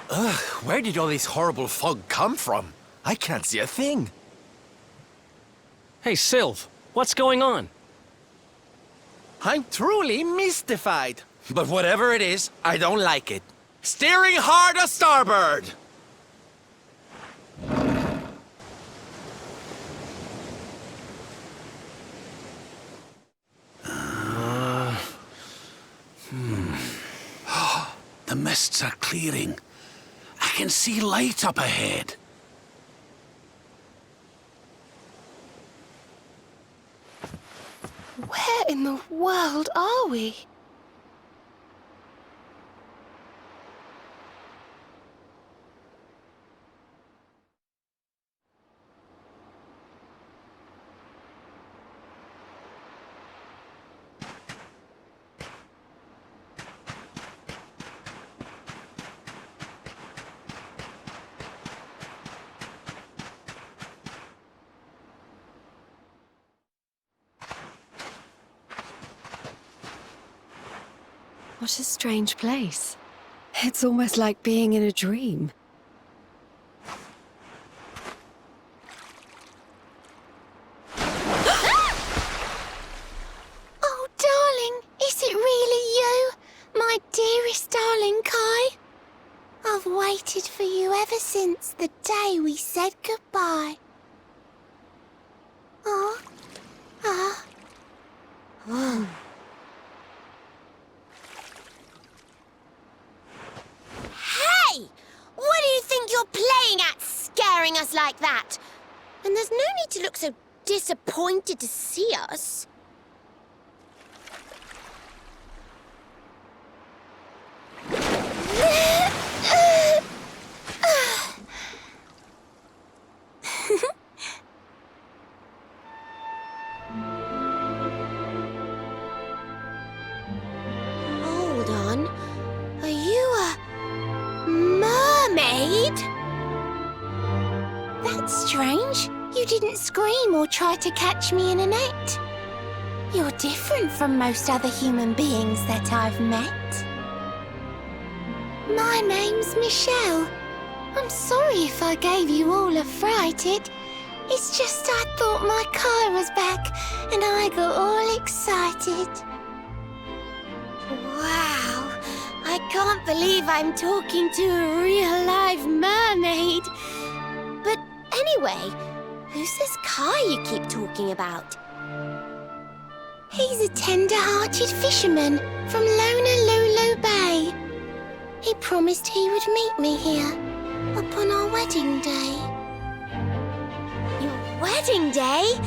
Ugh, where did all this horrible fog come from? I can't see a thing. Hey, Sylv, what's going on? I'm truly mystified. But whatever it is, I don't like it. Steering hard a starboard! The mists are clearing. I can see light up ahead. Where in the world are we? What a strange place. It's almost like being in a dream. Oh, darling, is it really you? My dearest darling Kai? I've waited for you ever since the day we said goodbye. Oh. Hey! What do you think you're playing at, scaring us like that? And there's no need to look so disappointed to see us. Hold on. Are you a mermaid? That's strange. You didn't scream or try to catch me in a net. You're different from most other human beings that I've met. My name's Michelle. I'm sorry if I gave you all a fright. It's just I thought my Kai was back and I got all excited. Wow, I can't believe I'm talking to a real live mermaid. But anyway, who's this Kai you keep talking about? He's a tender-hearted fisherman from Honolulu Bay. He promised he would meet me here upon our wedding day. Your wedding day?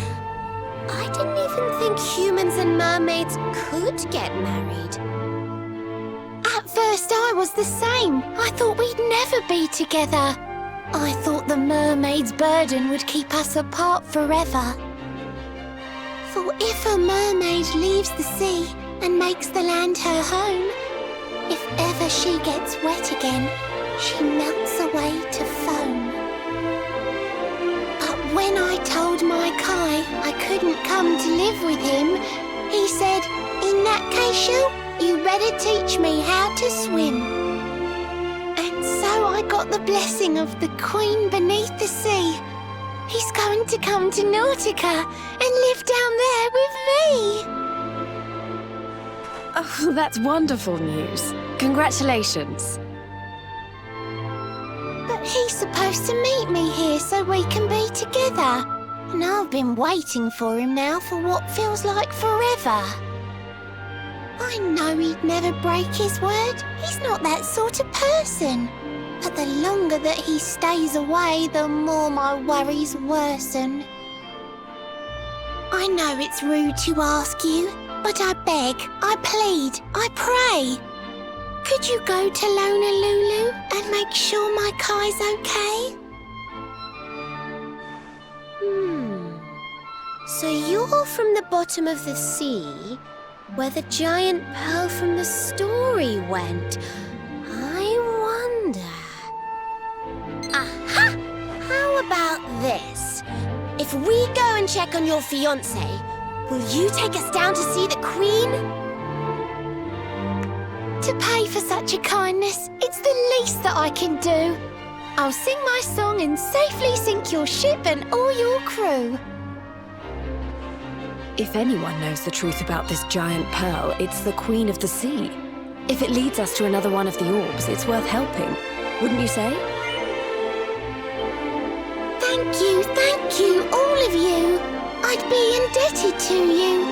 I didn't even think humans and mermaids could get married. At first I was the same. I thought we'd never be together. I thought the mermaid's burden would keep us apart forever. For if a mermaid leaves the sea and makes the land her home, if ever she gets wet again, she melts away to foam. But when I told my Kai I couldn't come to live with him, he said, "In that case, you better teach me how to swim." And so I got the blessing of the Queen beneath the sea. He's going to come to Nautica and live down there with me. Oh, that's wonderful news. Congratulations. But he's supposed to meet me here so we can be together. And I've been waiting for him now for what feels like forever. I know he'd never break his word. He's not that sort of person. But the longer that he stays away, the more my worries worsen. I know it's rude to ask you, but I beg, I plead, I pray. Could you go to Honolulu and make sure my Kai's okay? So you're from the bottom of the sea, where the giant pearl from the story went. I wonder... Aha! How about this? If we go and check on your fiancé, will you take us down to see the Queen? to pay for such a kindness. It's the least that I can do. I'll sing my song and safely sink your ship and all your crew. If anyone knows the truth about this giant pearl, it's the Queen of the Sea. If it leads us to another one of the orbs, it's worth helping. Wouldn't you say? Thank you, all of you. I'd be indebted to you.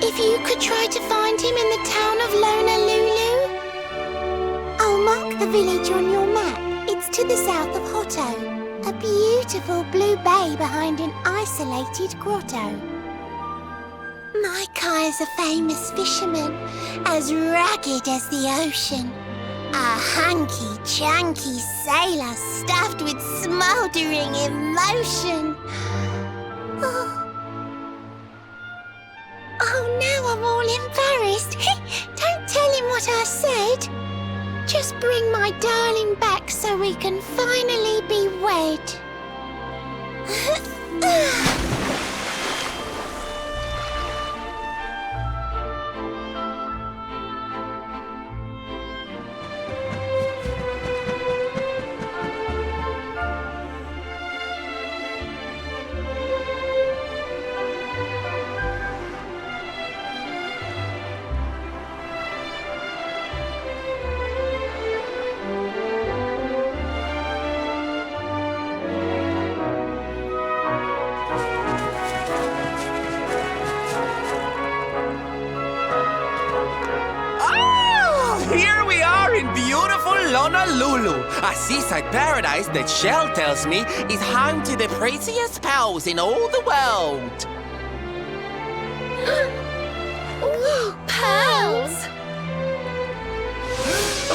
If you could try to find him in the town of Honolulu. I'll mark the village on your map. It's to the south of Hotto. A beautiful blue bay behind an isolated grotto. My Kai's a famous fisherman, as rugged as the ocean. A hanky-chanky sailor stuffed with smouldering emotion. Oh, now I'm all embarrassed. Don't tell him what I said. Just bring my darling back so we can finally be wed. Here we are in beautiful Honolulu, a seaside paradise that Shell tells me is home to the prettiest pearls in all the world. Ooh, pearls!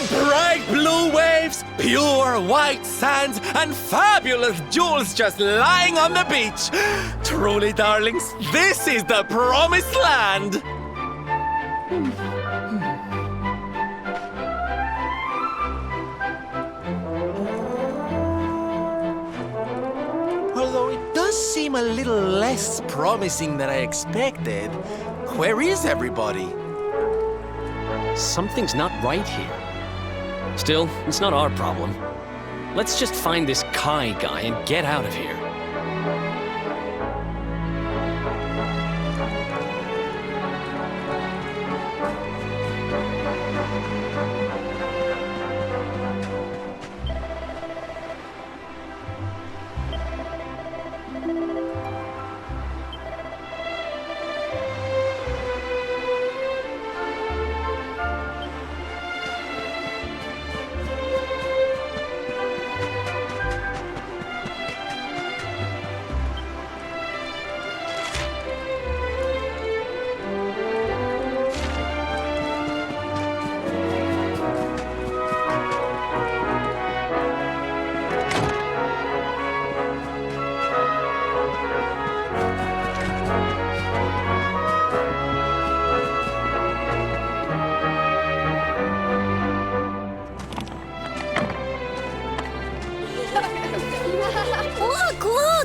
Bright blue waves, pure white sands, and fabulous jewels just lying on the beach. Truly, darlings, this is the promised land. Although it does seem a little less promising than I expected, where is everybody? Something's not right here. Still, it's not our problem. Let's just find this Kai guy and get out of here.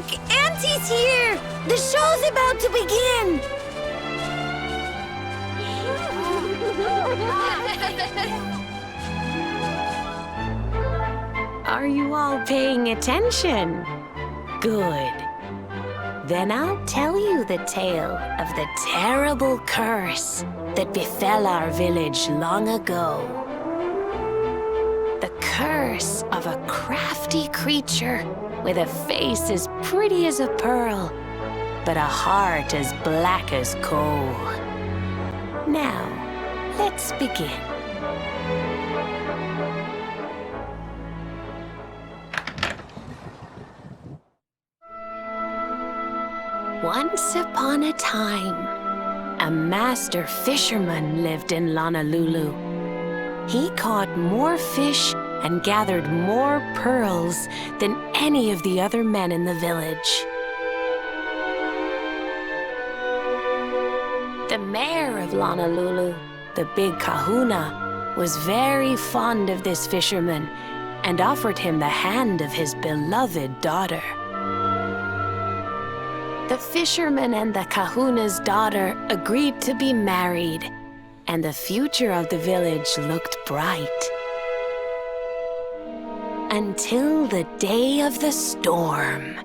Look! Auntie's here! The show's about to begin! Are you all paying attention? Good. Then I'll tell you the tale of the terrible curse that befell our village long ago. The curse of a crafty creature with a face as pretty as a pearl, but a heart as black as coal. Now, let's begin. Once upon a time, a master fisherman lived in Honolulu. He caught more fish and gathered more pearls than any of the other men in the village. The mayor of Honolulu, the big kahuna, was very fond of this fisherman and offered him the hand of his beloved daughter. The fisherman and the kahuna's daughter agreed to be married, and the future of the village looked bright. Until the day of the storm.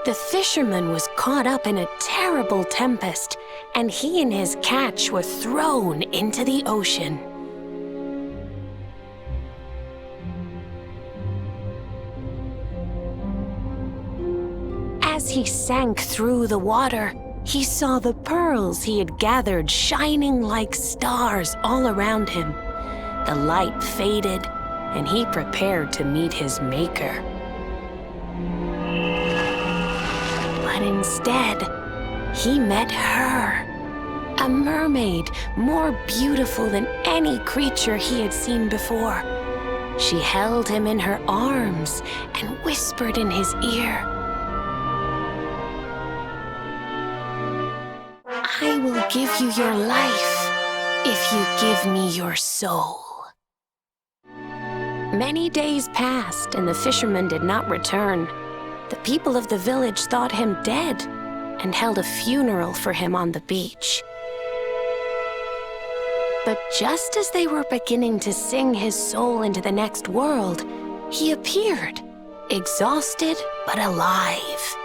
The fisherman was caught up in a terrible tempest, and he and his catch were thrown into the ocean. As he sank through the water, he saw the pearls he had gathered shining like stars all around him. The light faded, and he prepared to meet his maker. But instead, he met her. A mermaid more beautiful than any creature he had seen before. She held him in her arms and whispered in his ear, "I will give you your life if you give me your soul." Many days passed and the fisherman did not return. The people of the village thought him dead and held a funeral for him on the beach. But just as they were beginning to sing his soul into the next world, he appeared, exhausted but alive.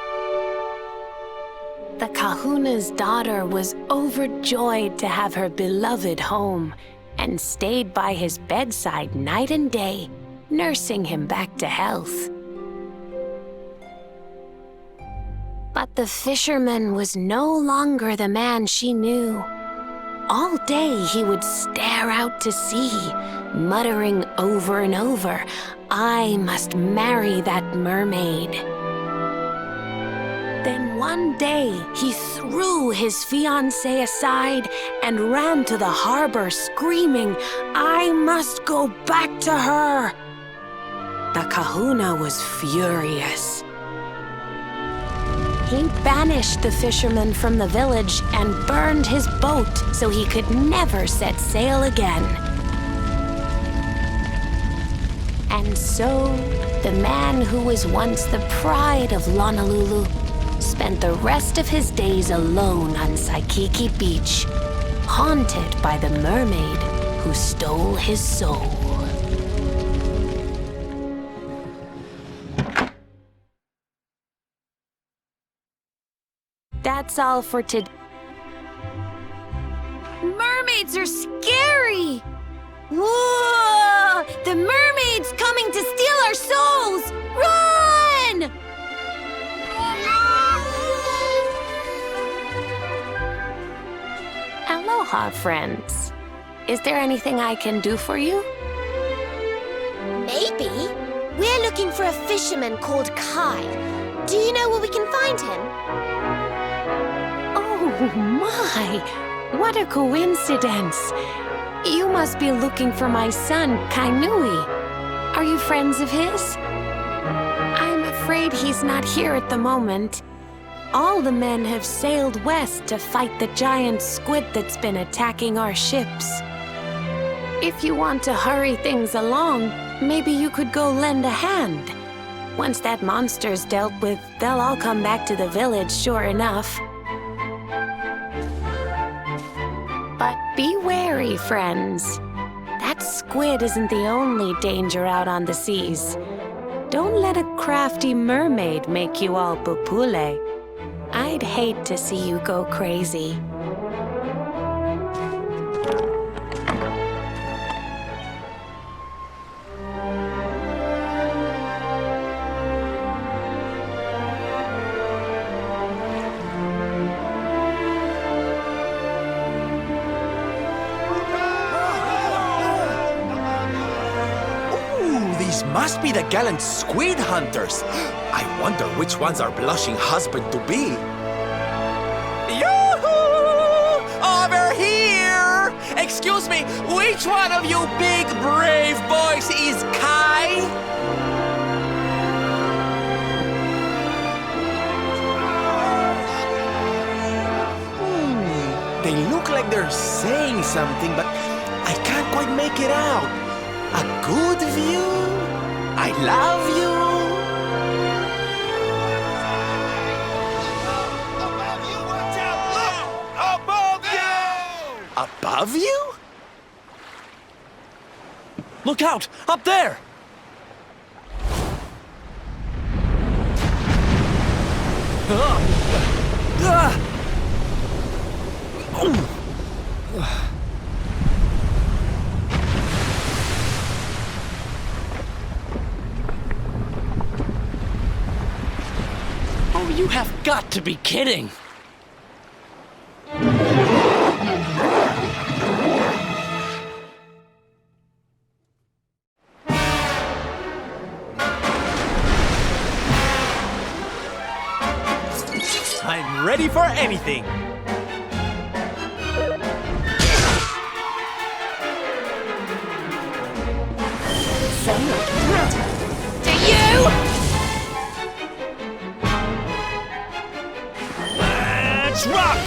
The kahuna's daughter was overjoyed to have her beloved home and stayed by his bedside night and day, nursing him back to health. But the fisherman was no longer the man she knew. All day he would stare out to sea, muttering over and over, "I must marry that mermaid." Then one day, he threw his fiancée aside and ran to the harbor screaming, "I must go back to her!" The kahuna was furious. He banished the fisherman from the village and burned his boat so he could never set sail again. And so, the man who was once the pride of Honolulu spent the rest of his days alone on Saikiki Beach, haunted by the mermaid who stole his soul. That's all for today. Mermaids are scary! Whoa! The mermaid's coming to steal our souls! Run! Aloha, friends. Is there anything I can do for you? Maybe. We're looking for a fisherman called Kai. Do you know where we can find him? Oh my! What a coincidence! You must be looking for my son, Kainui. Are you friends of his? I'm afraid he's not here at the moment. All the men have sailed west to fight the giant squid that's been attacking our ships. If you want to hurry things along, maybe you could go lend a hand. Once that monster's dealt with, they'll all come back to the village, sure enough. But be wary, friends. That squid isn't the only danger out on the seas. Don't let a crafty mermaid make you all pupule. I'd hate to see you go crazy. Must be the gallant squid hunters. I wonder which one's our blushing husband-to-be. Yoo-hoo! Over here! Excuse me, which one of you big brave boys is Kai? They look like they're saying something, but I can't quite make it out. A good view? I love you. Above you! above you? Look out! Up there! Oh, you have got to be kidding! I'm ready for anything. Do you? Let's rock!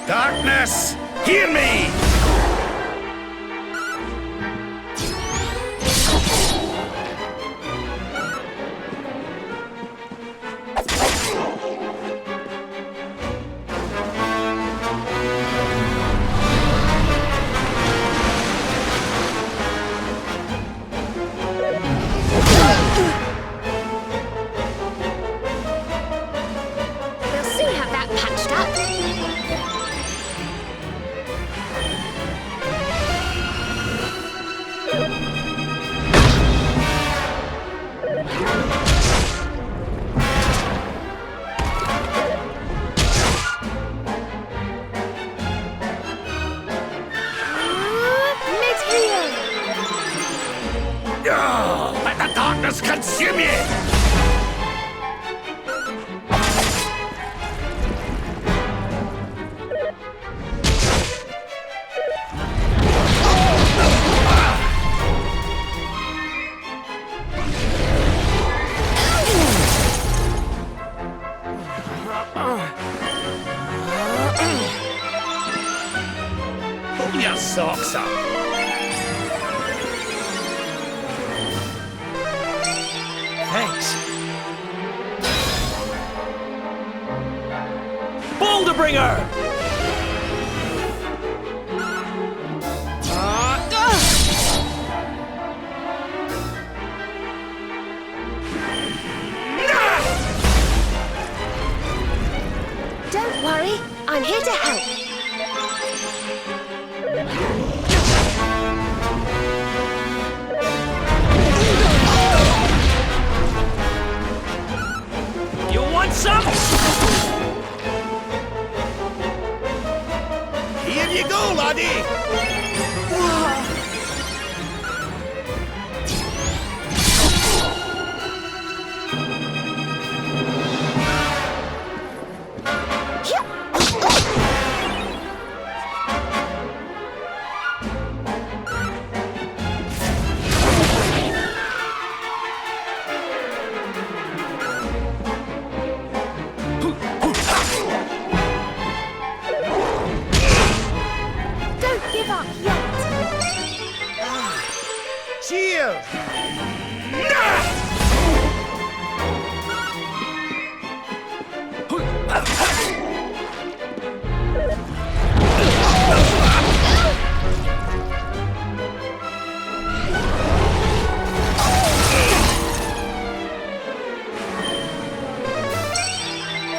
Darkness, hear me! We'll soon have that patched up. Mid-heal! Let the darkness consume you! Pull your socks up. Thanks. Boulder Bringer! Don't worry, I'm here to help. Shield!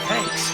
Thanks.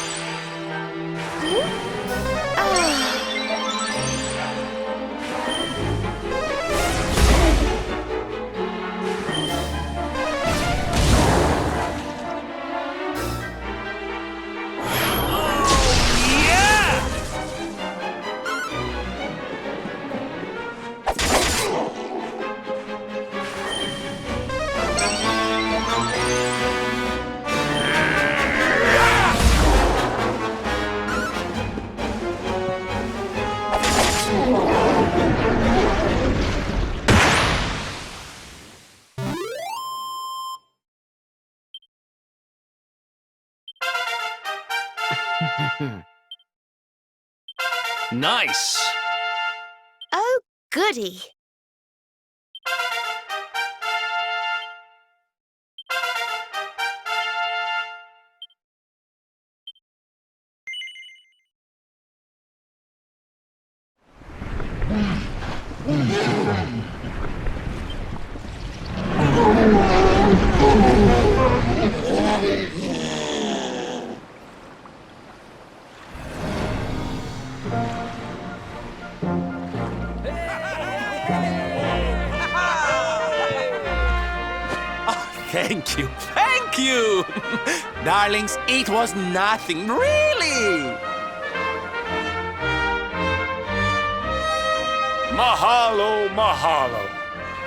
Nice. Oh, goody. Thank you, thank you! Darlings, it was nothing, really! Mahalo, mahalo.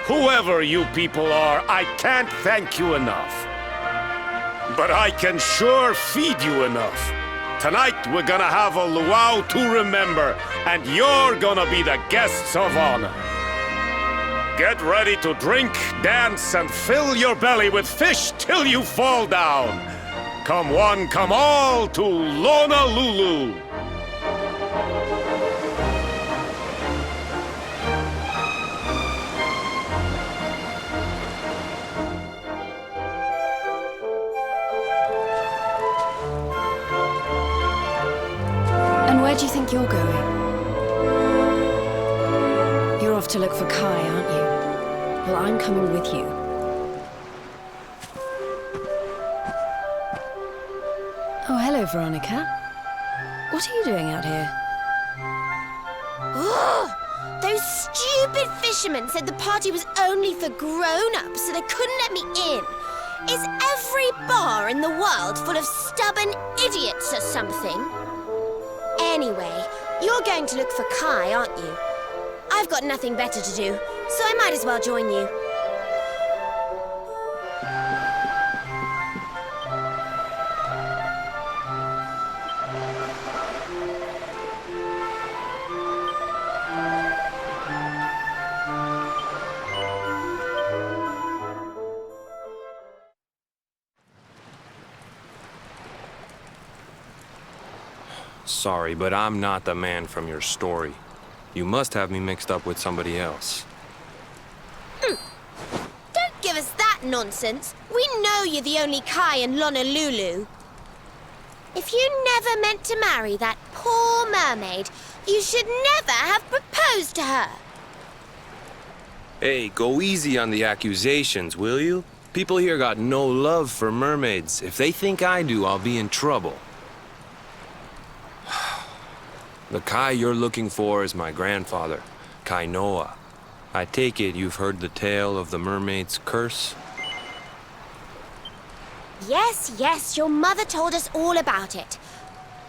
Whoever you people are, I can't thank you enough. But I can sure feed you enough. Tonight we're gonna have a luau to remember, and you're gonna be the guests of honor. Get ready to drink, dance, and fill your belly with fish till you fall down. Come one, come all to Honolulu. And where do you think you're going? You're off to look for Kai, aren't you? Well, I'm coming with you. Oh, hello, Veronica. What are you doing out here? Ugh! Those stupid fishermen said the party was only for grown-ups, so they couldn't let me in. Is every bar in the world full of stubborn idiots or something? Anyway, you're going to look for Kai, aren't you? I've got nothing better to do, so I might as well join you. Sorry, but I'm not the man from your story. You must have me mixed up with somebody else. Don't give us that nonsense. We know you're the only Kai in Honolulu. If you never meant to marry that poor mermaid, you should never have proposed to her. Hey, go easy on the accusations, will you? People here got no love for mermaids. If they think I do, I'll be in trouble. The Kai you're looking for is my grandfather, Kai Noah. I take it you've heard the tale of the mermaid's curse? Yes, your mother told us all about it.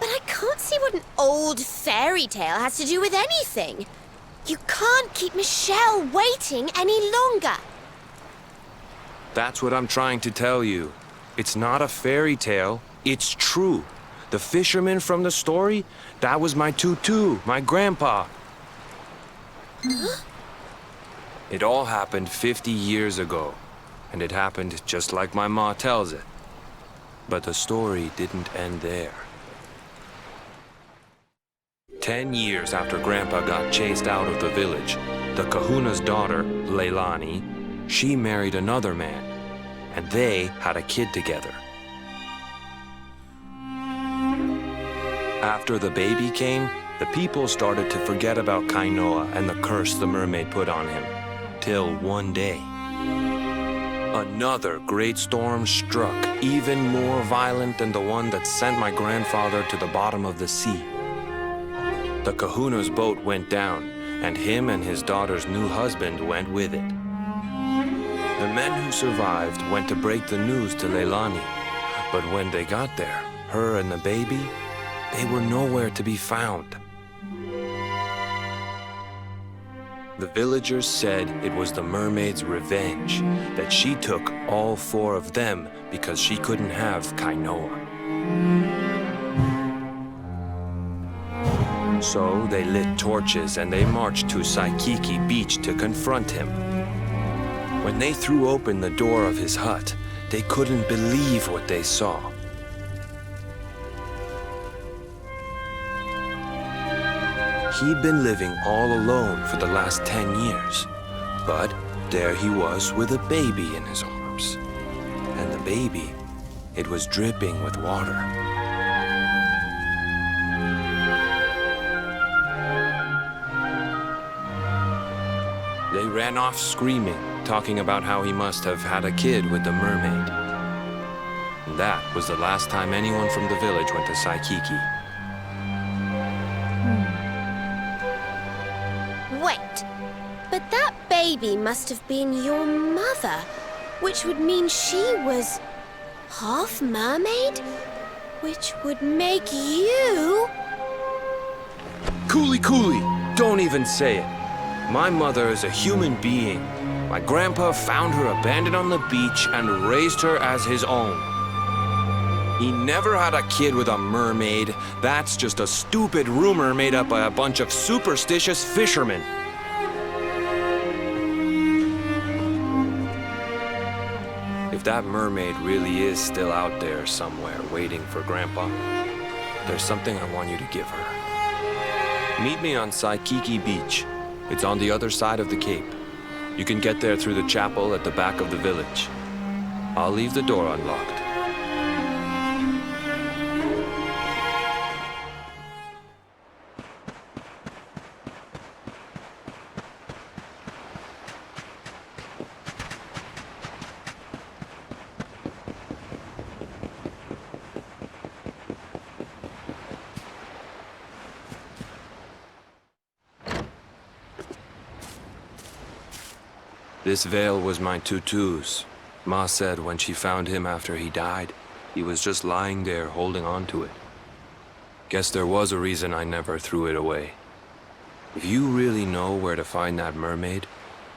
But I can't see what an old fairy tale has to do with anything. You can't keep Michelle waiting any longer. That's what I'm trying to tell you. It's not a fairy tale, it's true. The fisherman from the story, that was my tutu, my grandpa. It all happened 50 years ago, and it happened just like my ma tells it. But the story didn't end there. 10 years after Grandpa got chased out of the village, the kahuna's daughter, Leilani, she married another man, and they had a kid together. After the baby came, the people started to forget about Kainoa and the curse the mermaid put on him, till one day. Another great storm struck, even more violent than the one that sent my grandfather to the bottom of the sea. The kahuna's boat went down, and him and his daughter's new husband went with it. The men who survived went to break the news to Leilani, but when they got there, her and the baby, they were nowhere to be found. The villagers said it was the mermaid's revenge, that she took all 4 of them because she couldn't have Kainoa. So they lit torches and they marched to Saikiki Beach to confront him. When they threw open the door of his hut, they couldn't believe what they saw. He'd been living all alone for the last 10 years, but there he was with a baby in his arms. And the baby, it was dripping with water. They ran off screaming, talking about how he must have had a kid with the mermaid. And that was the last time anyone from the village went to Saikiki. Wait, but that baby must have been your mother, which would mean she was half mermaid, which would make you... Cooley, don't even say it. My mother is a human being. My grandpa found her abandoned on the beach and raised her as his own. He never had a kid with a mermaid. That's just a stupid rumor made up by a bunch of superstitious fishermen. If that mermaid really is still out there somewhere waiting for Grandpa, there's something I want you to give her. Meet me on Saikiki Beach. It's on the other side of the cape. You can get there through the chapel at the back of the village. I'll leave the door unlocked. This veil was my tutu's. Ma said when she found him after he died, he was just lying there holding on to it. Guess there was a reason I never threw it away. If you really know where to find that mermaid,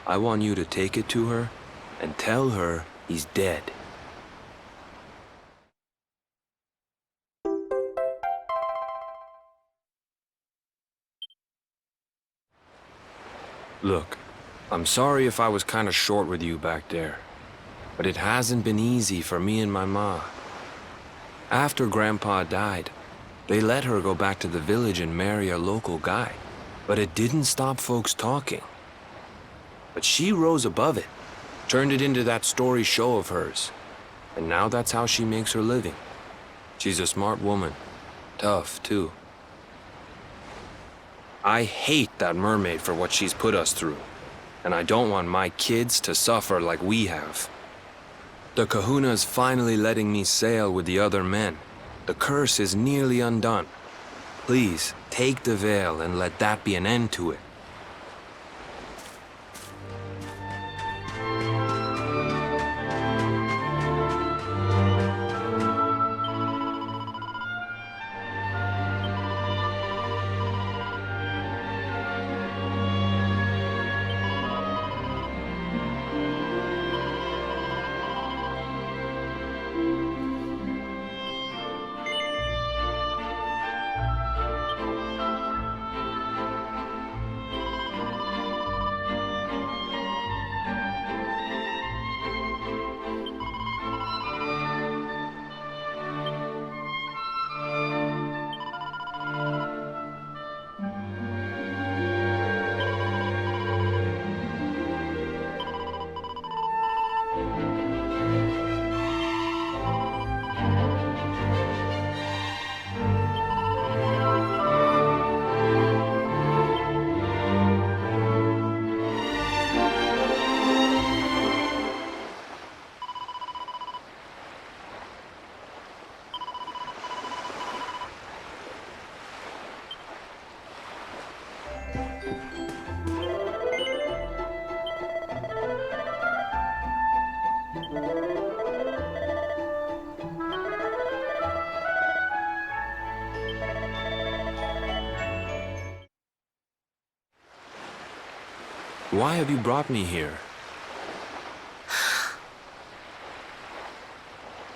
I want you to take it to her and tell her he's dead. Look, I'm sorry if I was kinda short with you back there, but it hasn't been easy for me and my ma. After Grandpa died, they let her go back to the village and marry a local guy, but it didn't stop folks talking. But she rose above it, turned it into that story show of hers, and now that's how she makes her living. She's a smart woman, tough too. I hate that mermaid for what she's put us through. And I don't want my kids to suffer like we have. The kahuna's finally letting me sail with the other men. The curse is nearly undone. Please, take the veil and let that be an end to it. Why have you brought me here?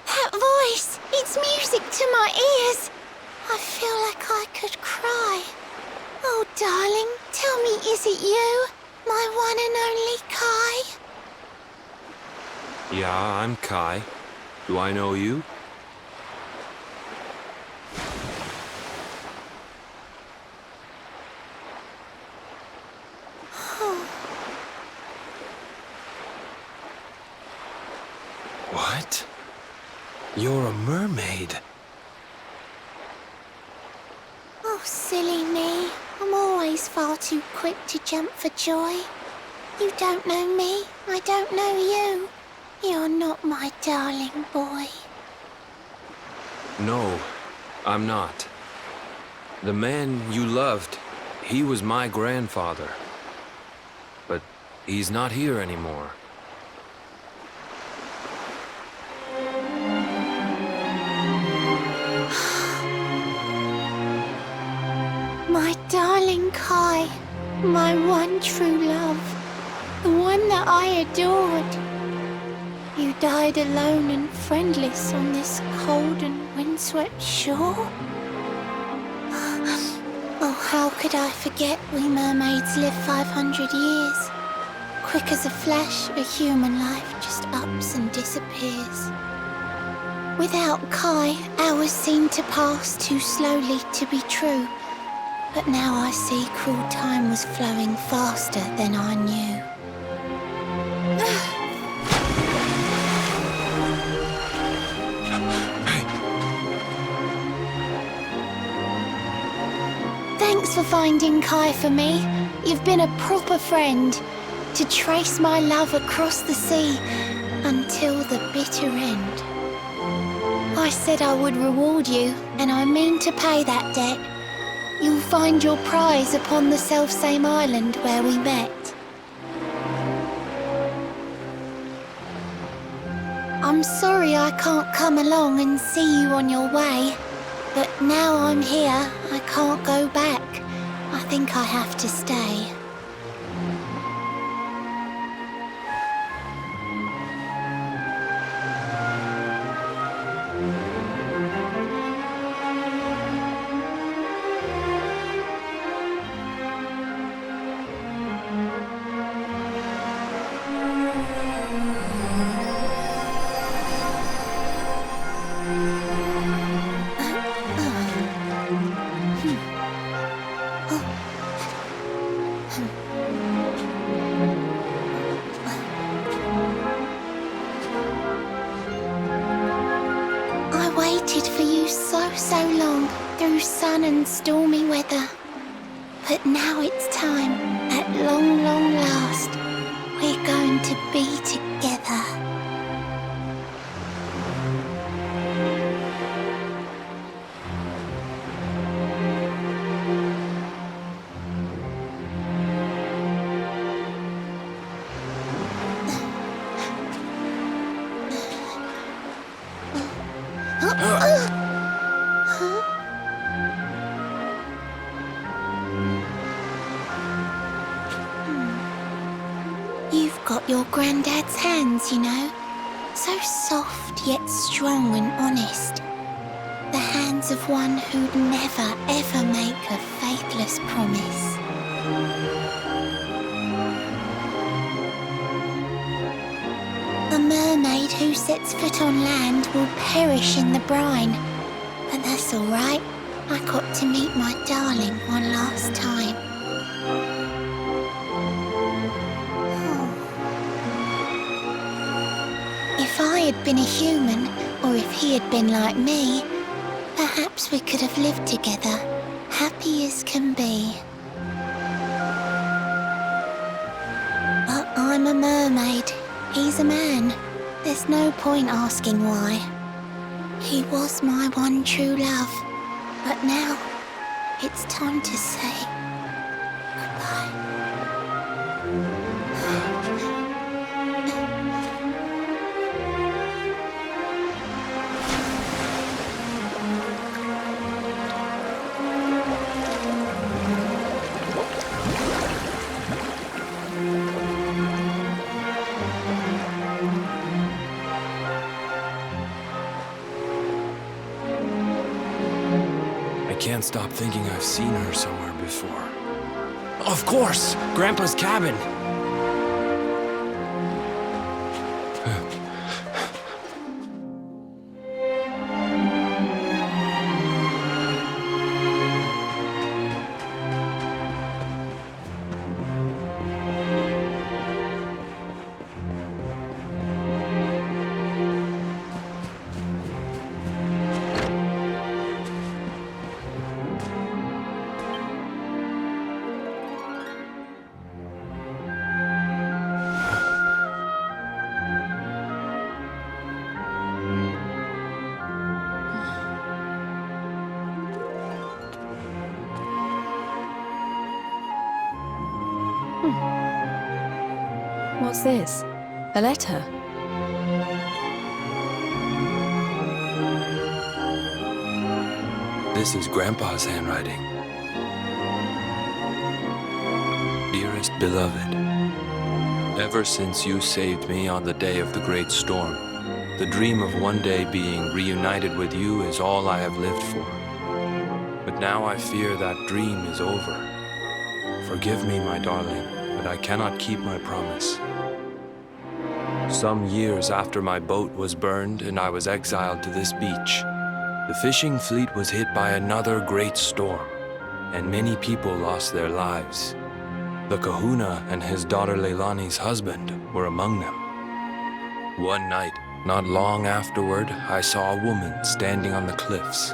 That voice! It's music to my ears! I feel like I could cry. Oh, darling, tell me, is it you? My one and only Kai? Yeah, I'm Kai. Do I know you? What? You're a mermaid. Oh, silly me. I'm always far too quick to jump for joy. You don't know me, I don't know you. You're not my darling boy. No, I'm not. The man you loved, he was my grandfather. But he's not here anymore. My darling Kai, my one true love, the one that I adored. You died alone and friendless on this cold and windswept shore? Oh, how could I forget we mermaids live 500 years? Quick as a flash, a human life just ups and disappears. Without Kai, hours seem to pass too slowly to be true. But now I see cruel time was flowing faster than I knew. Thanks for finding Kai for me. You've been a proper friend. To trace my love across the sea until the bitter end. I said I would reward you, and I mean to pay that debt. You'll find your prize upon the selfsame island where we met. I'm sorry I can't come along and see you on your way, but now I'm here, I can't go back. I think I have to stay. So long through sun and stormy weather. But now it's time, at long, long last, we're going to be together. You've got your granddad's hands, you know. So soft yet strong and honest. The hands of one who'd never ever make a faithless promise. A mermaid who sets foot on land will perish in the brine. But that's all right. I got to meet my darling one last time. If I had been a human, or if he had been like me, perhaps we could have lived together, happy as can be. But I'm a mermaid, he's a man. There's no point asking why. He was my one true love, but now it's time to say goodbye. can't stop thinking I've seen her somewhere before. Of course! Grandpa's cabin! What's this? A letter? This is Grandpa's handwriting. Dearest beloved, ever since you saved me on the day of the great storm, the dream of one day being reunited with you is all I have lived for. But now I fear that dream is over. Forgive me, my darling, but I cannot keep my promise. Some years after my boat was burned and I was exiled to this beach, the fishing fleet was hit by another great storm, and many people lost their lives. The kahuna and his daughter Leilani's husband were among them. One night, not long afterward, I saw a woman standing on the cliffs.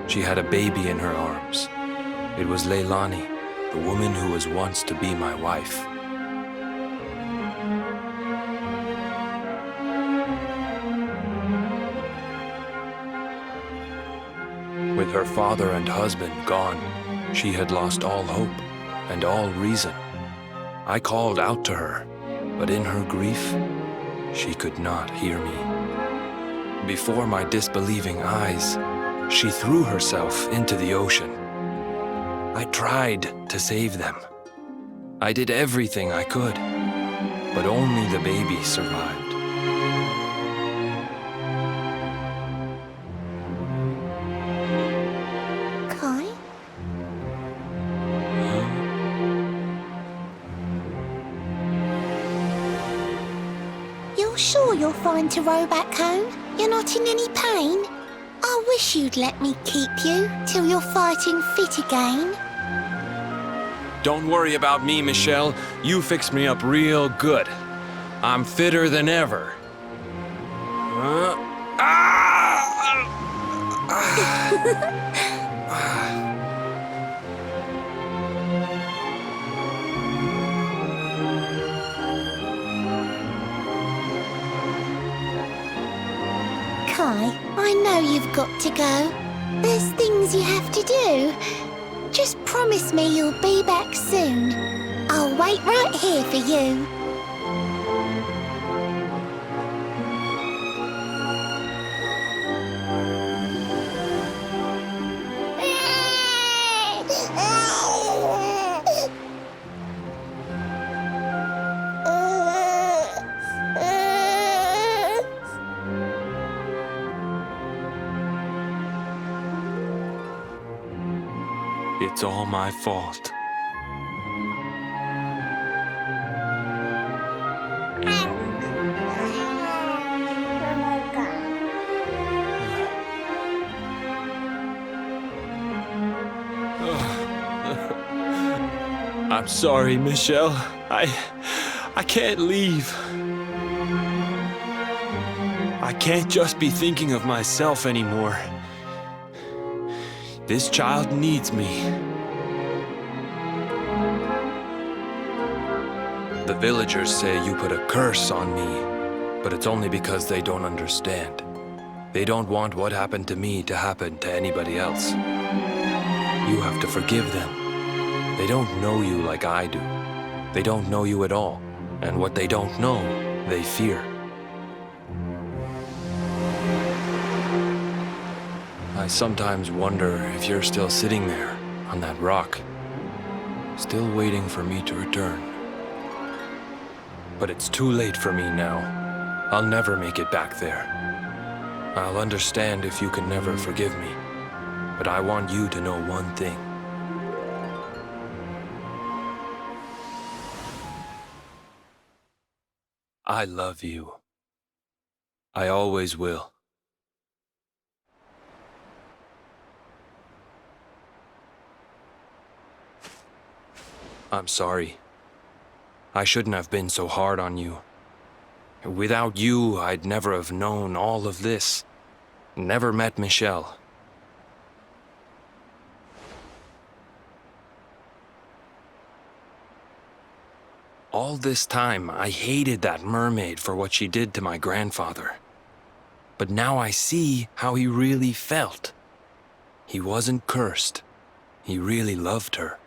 She had a baby in her arms. It was Leilani, the woman who was once to be my wife. With her father and husband gone, she had lost all hope and all reason. I called out to her, but in her grief, she could not hear me. Before my disbelieving eyes, she threw herself into the ocean. I tried to save them. I did everything I could, but only the baby survived. Kai? You're sure you're fine to row back home? You're not in any pain? I wish you'd let me keep you till you're fighting fit again. Don't worry about me, Michelle. You fixed me up real good. I'm fitter than ever. Kai, I know you've got to go. There's things you have to do. Just promise me you'll be back soon. I'll wait right here for you. It's all my fault. I'm sorry, Michelle. I can't leave. I can't just be thinking of myself anymore. This child needs me. The villagers say you put a curse on me, but it's only because they don't understand. They don't want what happened to me to happen to anybody else. You have to forgive them. They don't know you like I do. They don't know you at all, and what they don't know, they fear. I sometimes wonder if you're still sitting there, on that rock, still waiting for me to return. But it's too late for me now. I'll never make it back there. I'll understand if you can never forgive me, But I want you to know one thing. I love you. I always will. I'm sorry. I shouldn't have been so hard on you. Without you, I'd never have known all of this. Never met Michelle. All this time, I hated that mermaid for what she did to my grandfather. But now I see how he really felt. He wasn't cursed. He really loved her.